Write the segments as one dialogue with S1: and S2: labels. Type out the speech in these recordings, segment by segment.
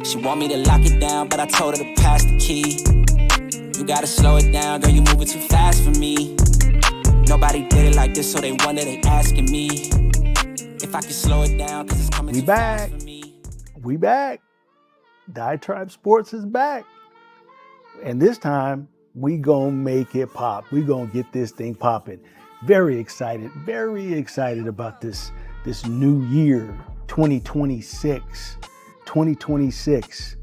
S1: She want me to lock it down, but I told her to pass the key. You gotta slow it down, girl, you moving too fast for me. Nobody did it like this, so they wonder, they asking me if I can slow it down, cause it's coming too fast for me.
S2: We back. Diatribe Sports is back. And this time, we gonna make it pop. We gonna get this thing popping. Very excited about this new year, 2026. 2026.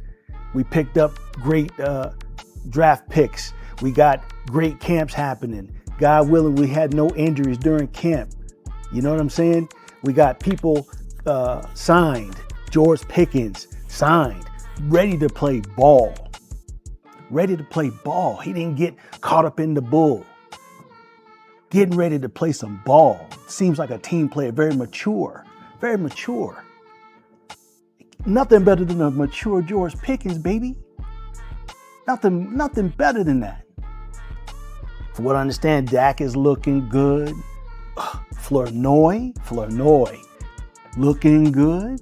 S2: We picked up great draft picks. We got great camps happening. God willing, we had no injuries during camp. You know what I'm saying? We got people signed. George Pickens signed, ready to play ball. Ready to play ball. He didn't get caught up in the bull. Getting ready to play some ball. Seems like a team player, very mature. Very mature. Nothing better than a mature George Pickens, baby. Nothing better than that. From what I understand, Dak is looking good. Flournoy, looking good.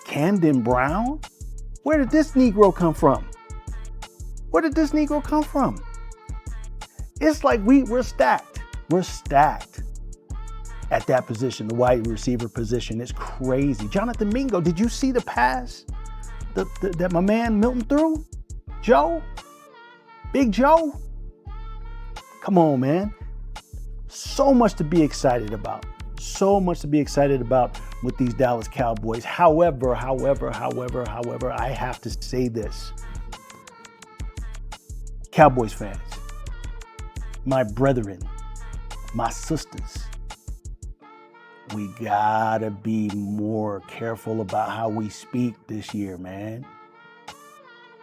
S2: Camden Brown, where did this Negro come from? It's like we're stacked. We're stacked at that position, the wide receiver position. It's crazy. Jonathan Mingo, did you see the pass that my man Milton threw? Joe? Big Joe? Come on, man. So much to be excited about. So much to be excited about with these Dallas Cowboys. However, I have to say this. Cowboys fans, my brethren, my sisters, we gotta be more careful about how we speak this year, man.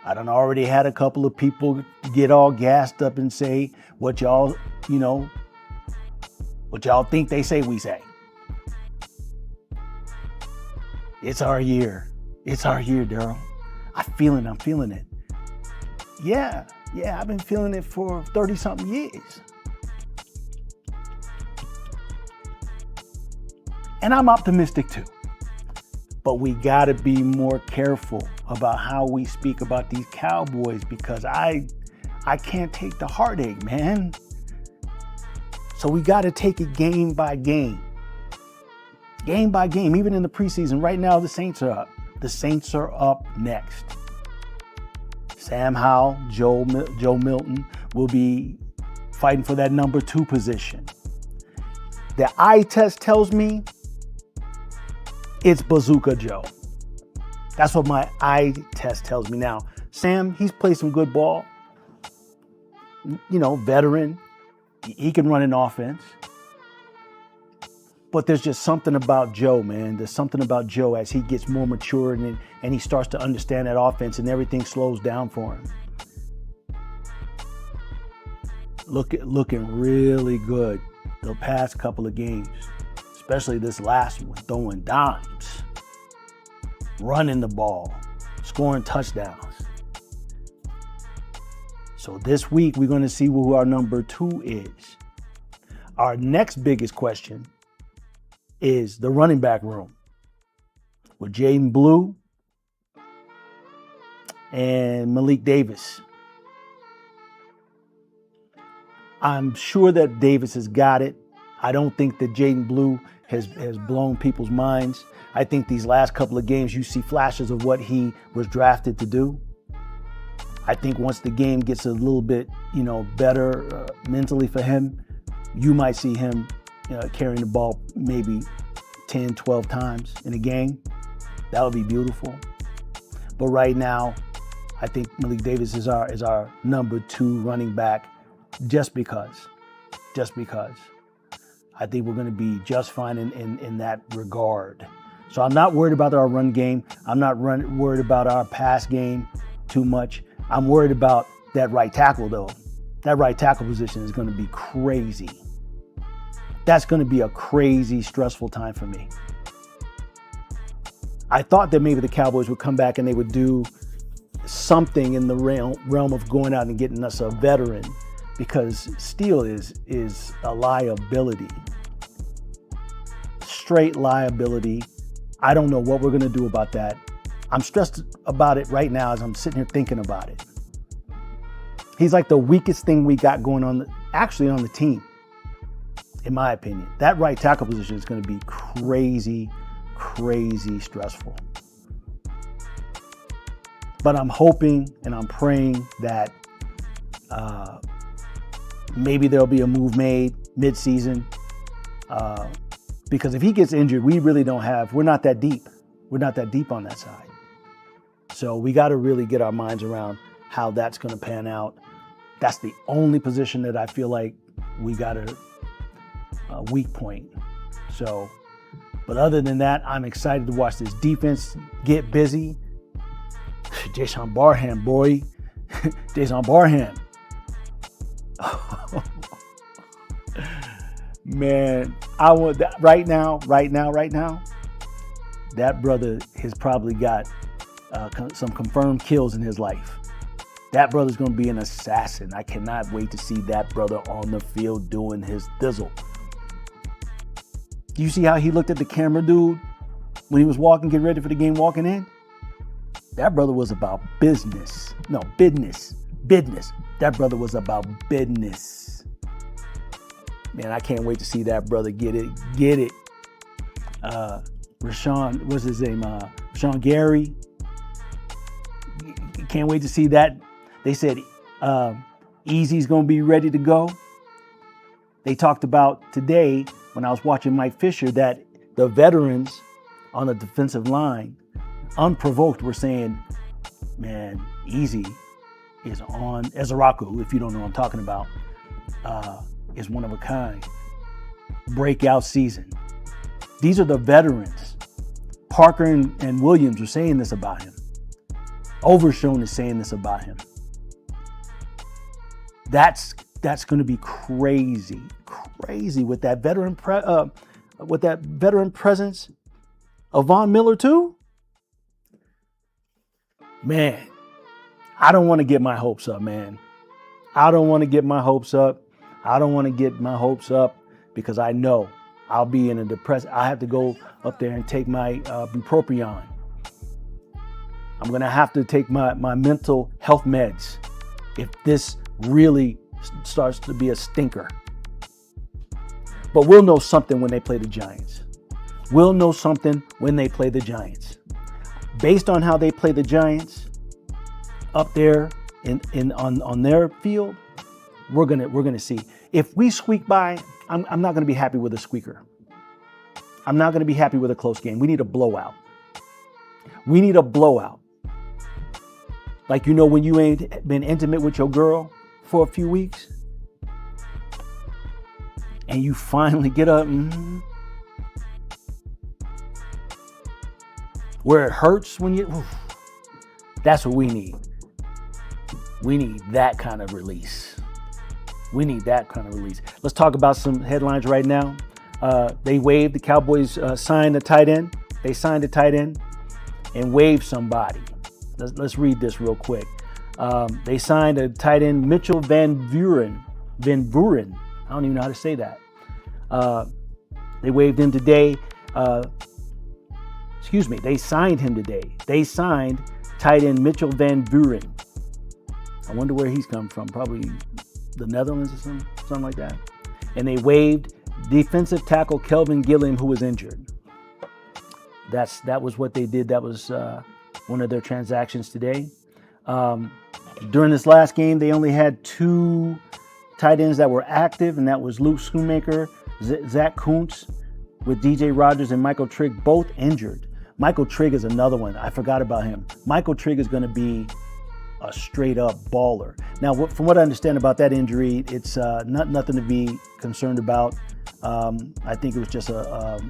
S2: I done already had a couple of people get all gassed up and say what y'all think they say we say. It's our year. It's our year, Daryl. I'm feeling it. Yeah, I've been feeling it for 30-something years. And I'm optimistic too. But we gotta be more careful about how we speak about these Cowboys because I can't take the heartache, man. So we gotta take it game by game. Game by game, even in the preseason. Right now, the Saints are up. The Saints are up next. Sam Howell, Joe Milton will be fighting for that number 2 position. The eye test tells me it's Bazooka Joe. That's what my eye test tells me. Now, Sam, he's played some good ball. Veteran. He can run an offense. But there's just something about Joe, man. There's something about Joe as he gets more mature and he starts to understand that offense and everything slows down for him. Looking really good the past couple of games, especially this last one, throwing dimes, running the ball, scoring touchdowns. So this week, we're going to see who our number 2 is. Our next biggest question is the running back room with Jaden Blue and Malik Davis. I'm sure that Davis has got it. I don't think that Jaden Blue has blown people's minds. I think these last couple of games, you see flashes of what he was drafted to do. I think once the game gets a little bit, better mentally for him, you might see him carrying the ball maybe 10, 12 times in a game. That would be beautiful. But right now, I think Malik Davis is our number 2 running back just because. I think we're going to be just fine in that regard. So I'm not worried about our run game. I'm not worried about our pass game too much. I'm worried about that right tackle, though. That right tackle position is going to be crazy. That's going to be a crazy, stressful time for me. I thought that maybe the Cowboys would come back and they would do something in the realm of going out and getting us a veteran, because Steele is a liability. Straight liability. I don't know what we're going to do about that. I'm stressed about it right now as I'm sitting here thinking about it. He's like the weakest thing we got going on, actually on the team, in my opinion. That right tackle position is going to be crazy, crazy stressful. But I'm hoping and I'm praying that maybe there'll be a move made mid-season. Because if he gets injured, we're not that deep. We're not that deep on that side. So we got to really get our minds around how that's going to pan out. That's the only position that I feel like we got a weak point. So, but other than that, I'm excited to watch this defense get busy. Jaishawn Barham, boy. Jaishawn Barham. Man, I want that right now. That brother has probably got some confirmed kills in his life. That brother's going to be an assassin. I cannot wait to see that brother on the field doing his thizzle. Do you see how he looked at the camera, dude, when he was getting ready for the game, walking in? That brother was about business. No, business. That brother was about business. Man, I can't wait to see that brother get it. Rashawn, what's his name? Rashawn Gary. Can't wait to see that. They said Easy's going to be ready to go. They talked about today when I was watching Mike Fisher that the veterans on the defensive line, unprovoked, were saying, man, Easy is on. Ezeiruaku, if you don't know what I'm talking about, is one of a kind. Breakout season. These are the veterans. Parker and Williams are saying this about him. Overshown is saying this about him. That's going to be crazy with that veteran presence of Von Miller too. Man, I don't want to get my hopes up, man. I don't want to get my hopes up because I know I'll be in a depressed. I have to go up there and take my bupropion. I'm going to have to take my mental health meds if this really starts to be a stinker. But we'll know something when they play the Giants. Based on how they play the Giants up there on their field, we're gonna see. If we squeak by, I'm not gonna be happy with a squeaker. I'm not gonna be happy with a close game. We need a blowout. Like, when you ain't been intimate with your girl for a few weeks and you finally get up where it hurts that's what we need. We need that kind of release. Let's talk about some headlines right now. The Cowboys signed a tight end. They signed a tight end and waived somebody. Let's read this real quick. They signed a tight end, Mitchell Van Vuren. I don't even know how to say that. They waived him today. They signed him today. They signed tight end Mitchell Van Vuren. I wonder where he's come from. Probably the Netherlands or something like that. And they waived defensive tackle Kelvin Gilliam, who was injured. That was what they did. That was one of their transactions today. During this last game, they only had 2 tight ends that were active, and that was Luke Schoonmaker, Zach Kuntz, with DJ Rogers and Michael Trigg, both injured. Michael Trigg is another one. I forgot about him. Michael Trigg is going to be a straight-up baller. Now, from what I understand about that injury, it's nothing to be concerned about. I think it was just a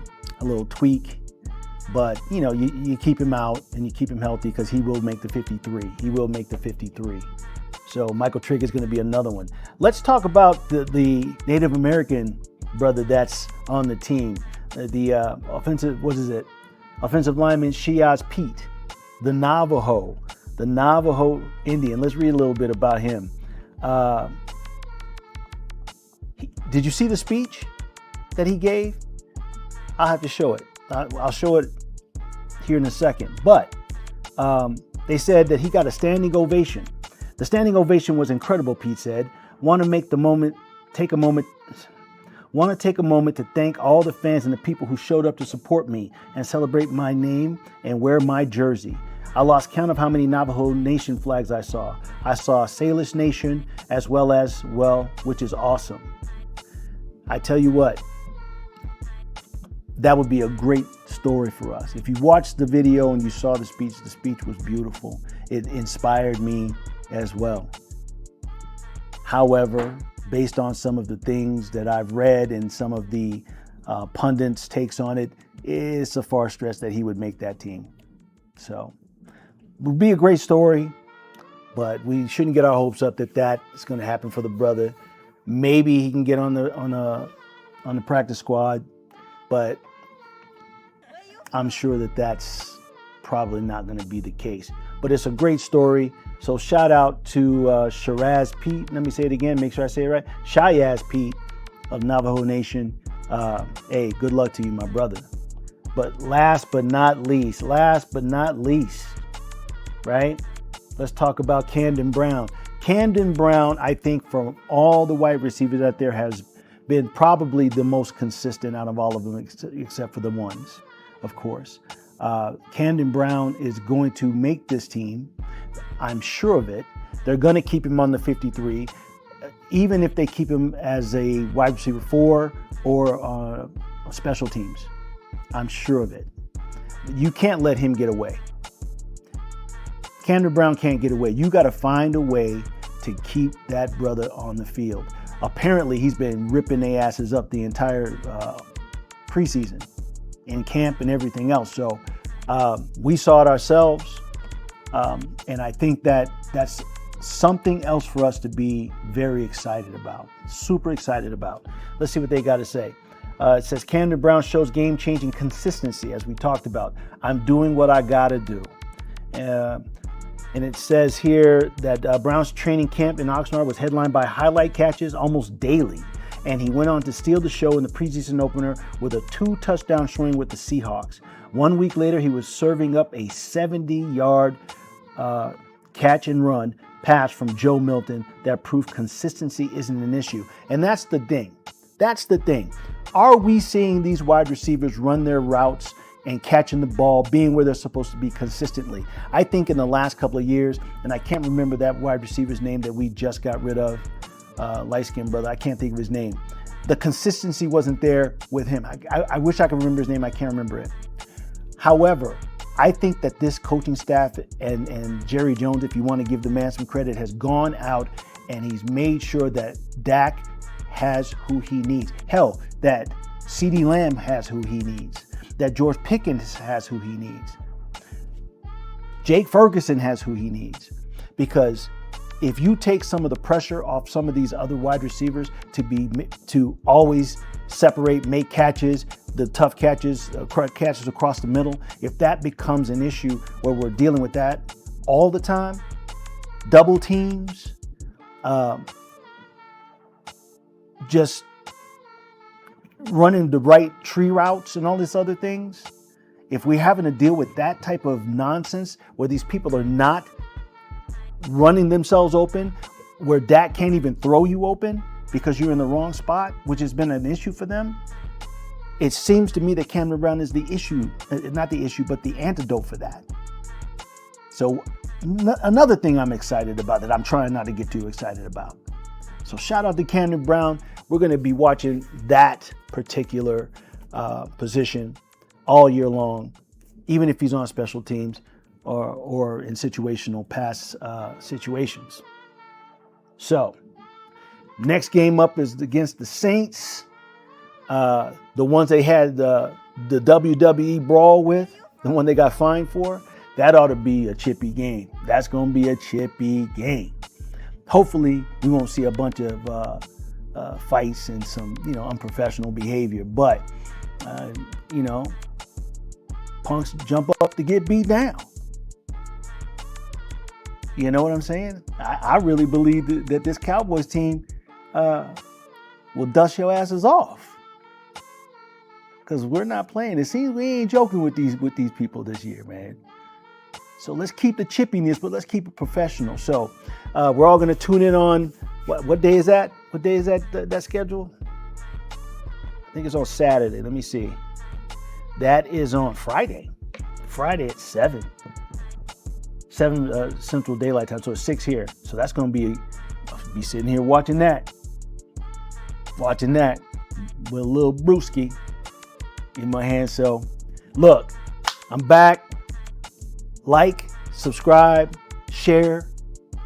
S2: little tweak. But, you keep him out and you keep him healthy because he will make the 53. So Michael Trigg is going to be another one. Let's talk about the Native American brother that's on the team. The offensive lineman Shiaz Pete, the Navajo Indian. Let's read a little bit about him. Did you see the speech that he gave? I'll have to show it. I'll show it here in a second. But They said that he got a standing ovation. The standing ovation was incredible, Pete said. Want to take a moment to thank all the fans and the people who showed up to support me and celebrate my name and wear my jersey. I lost count of how many Navajo Nation flags I saw. I saw Salish Nation as well, which is awesome. I tell you what, that would be a great story for us. If you watched the video and you saw the speech was beautiful. It inspired me as well. However, based on some of the things that I've read and some of the pundits' takes on it, it's a far stretch that he would make that team. So, it would be a great story, but we shouldn't get our hopes up that is going to happen for the brother. Maybe he can get on the practice squad, but I'm sure that that's probably not going to be the case. But it's a great story. So shout out to Shiraz Pete. Let me say it again. Make sure I say it right. Shiraz Pete of Navajo Nation. Hey, good luck to you, my brother. But last but not least, right? Let's talk about Camden Brown. Camden Brown, I think from all the wide receivers out there, has been probably the most consistent out of all of them, except for the ones, of course. Camden Brown is going to make this team. I'm sure of it. They're going to keep him on the 53, even if they keep him as a wide receiver 4 or special teams. I'm sure of it. You can't let him get away. Camden Brown can't get away. You got to find a way to keep that brother on the field. Apparently, he's been ripping their asses up the entire preseason in camp and everything else. So we saw it ourselves. And I think that's something else for us to be very excited about, super excited about. Let's see what they got to say. It says, Camden Brown shows game-changing consistency, as we talked about. I'm doing what I got to do. And it says here that Brown's training camp in Oxnard was headlined by highlight catches almost daily. And he went on to steal the show in the preseason opener with a 2-touchdown swing with the Seahawks. 1 week later, he was serving up a 70-yard catch and run pass from Joe Milton that proved consistency isn't an issue. And that's the thing. That's the thing. Are we seeing these wide receivers run their routes and catching the ball, being where they're supposed to be consistently? I think in the last couple of years, and I can't remember that wide receiver's name that we just got rid of, light-skinned brother, I can't think of his name. The consistency wasn't there with him. I wish I could remember his name. I can't remember it. However, I think that this coaching staff and Jerry Jones, if you want to give the man some credit, has gone out and he's made sure that Dak has who he needs. Hell, that CeeDee Lamb has who he needs. That George Pickens has who he needs. Jake Ferguson has who he needs. Because if you take some of the pressure off some of these other wide receivers to always separate, make catches, the tough catches across the middle, if that becomes an issue where we're dealing with that all the time, double teams, just running the right tree routes and all these other things, if we're having to deal with that type of nonsense where these people are not running themselves open, where Dak can't even throw you open because you're in the wrong spot, which has been an issue for them, it seems to me that Camden Brown is the issue, not the issue, but the antidote for that. So another thing I'm excited about that I'm trying not to get too excited about. So shout out to Camden Brown. We're going to be watching that particular position all year long, even if he's on special teams or in situational pass situations. So next game up is against the Saints, the ones they had the WWE brawl with, the one they got fined for. That ought to be a chippy game. That's going to be a chippy game. Hopefully, we won't see a bunch of fights and some, unprofessional behavior. But, punks jump up to get beat down. You know what I'm saying? I really believe that this Cowboys team will dust your asses off. Because we're not playing. It seems we ain't joking with these people this year, man. So let's keep the chippiness, but let's keep it professional. So we're all going to tune in on, what day is that? What day is that schedule? I think it's on Saturday. Let me see. That is on Friday. Friday at 7 Central Daylight Time. So it's 6 here. So that's going to be, I'll be sitting here watching that with a little brewski in my hand. So look, I'm back. Like, subscribe, share,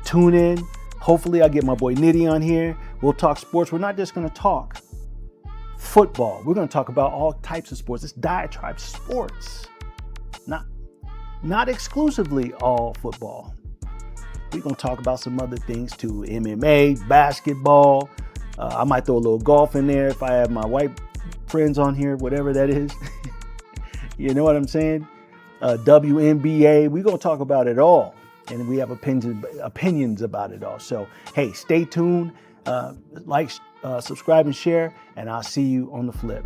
S2: tune in. Hopefully I'll get my boy Nitty on here. We'll talk sports. We're not just going to talk football. We're going to talk about all types of sports. It's Diatribe Sports. Not exclusively all football. We're going to talk about some other things too. MMA, basketball. I might throw a little golf in there if I have my white friends on here, whatever that is. You know what I'm saying? WNBA. We're going to talk about it all. And we have opinions about it all. So, hey, stay tuned. Like, subscribe, and share. And I'll see you on the flip.